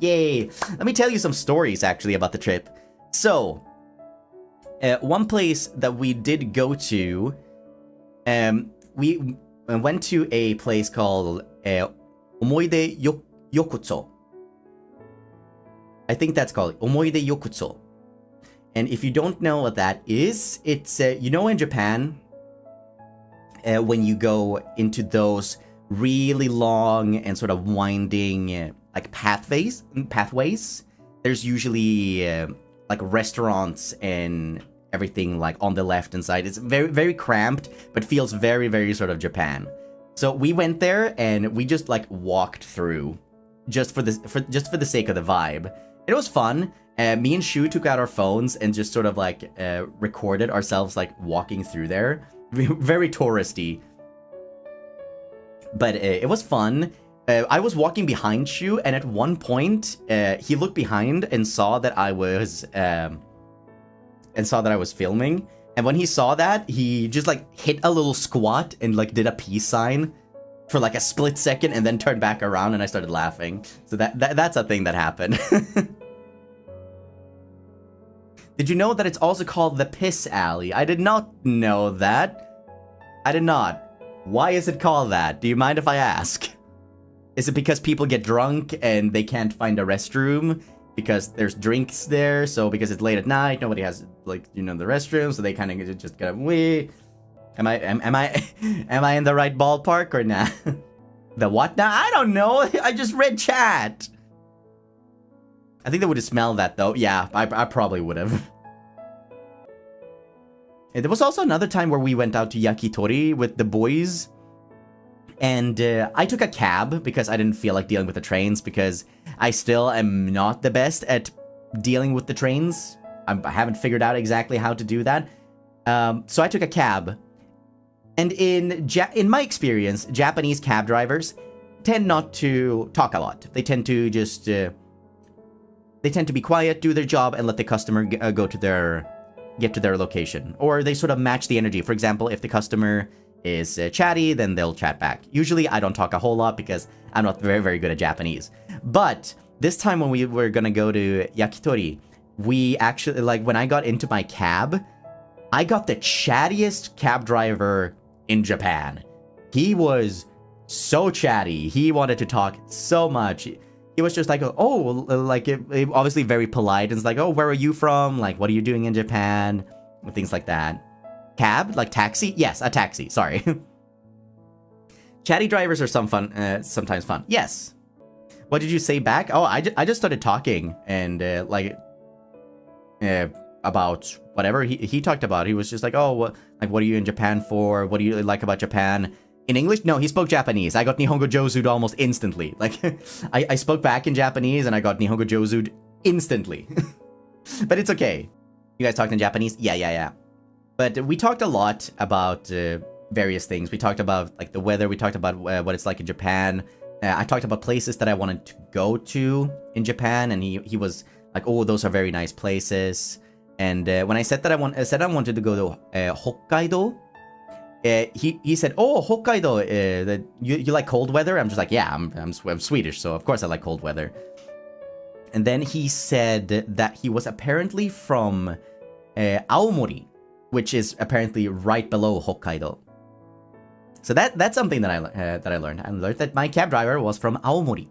Yay! Let me tell you some stories actually about the trip. So, one place that we did go to, we went to a place called 思い出横丁. I think that's called 思い出横丁. And if you don't know what that is, it's, you know, in Japan, when you go into those really long and sort of winding like pathways, there's usually like restaurants and everything like on the left hand side. It's very, very cramped, but feels very, very sort of Japan. So we went there and we just like walked through just for the sake of the vibe. It was fun. Me and Shu took out our phones and just sort of like recorded ourselves like walking through there. Very touristy. But it was fun. I was walking behind Shu, and at one point, he looked behind and saw that I was filming. And when he saw that, he just like hit a little squat and like did a peace sign for like a split second, and then turned back around, and I started laughing. So that's a thing that happened. Did you know that it's also called the Piss Alley? I did not know that. I did not. Why is it called that? Do you mind if I ask? Is it because people get drunk and they can't find a restroom? Because there's drinks there, so because it's late at night, nobody has, like, you know, the restroom, so they kind of just get away. Am I in the right ballpark or not? The what now? I don't know. I just read chat. I think they would have smelled that, though. Yeah, I probably would have. And there was also another time where we went out to Yakitori with the boys. And I took a cab because I didn't feel like dealing with the trains, because I still am not the best at dealing with the trains. I haven't figured out exactly how to do that. So I took a cab. And in my experience, Japanese cab drivers tend not to talk a lot. They tend to just... they tend to be quiet, do their job, and let the customer get to their location. Or they sort of match the energy. For example, if the customer is chatty, then they'll chat back. Usually, I don't talk a whole lot because I'm not very, very good at Japanese. But this time when we were gonna go to Yakitori, we actually, like, when I got into my cab, I got the chattiest cab driver in Japan. He was so chatty. He wanted to talk so much. He was just like, oh, like, obviously very polite. And it's like, oh, where are you from? Like, what are you doing in Japan? And things like that. Cab? Like taxi? Yes, a taxi. Sorry. Chatty drivers are sometimes fun. Yes. What did you say back? Oh, I just started talking and about whatever he talked about. He was just like, oh, what are you in Japan for? What do you like about Japan? In English? No, he spoke Japanese. I got Nihongo Josu'd almost instantly. Like, I spoke back in Japanese and I got Nihongo Josu'd instantly. But it's okay. You guys talked in Japanese? Yeah. But we talked a lot about various things. We talked about, like, the weather. We talked about what it's like in Japan. I talked about places that I wanted to go to in Japan, and he was like, oh, those are very nice places. And when I said that I wanted to go to Hokkaido, he said, oh, Hokkaido, you like cold weather? I'm just like, yeah, I'm Swedish, so of course I like cold weather. And then he said that he was apparently from Aomori, which is apparently right below Hokkaido. So that's something that I learned. I learned that my cab driver was from Aomori.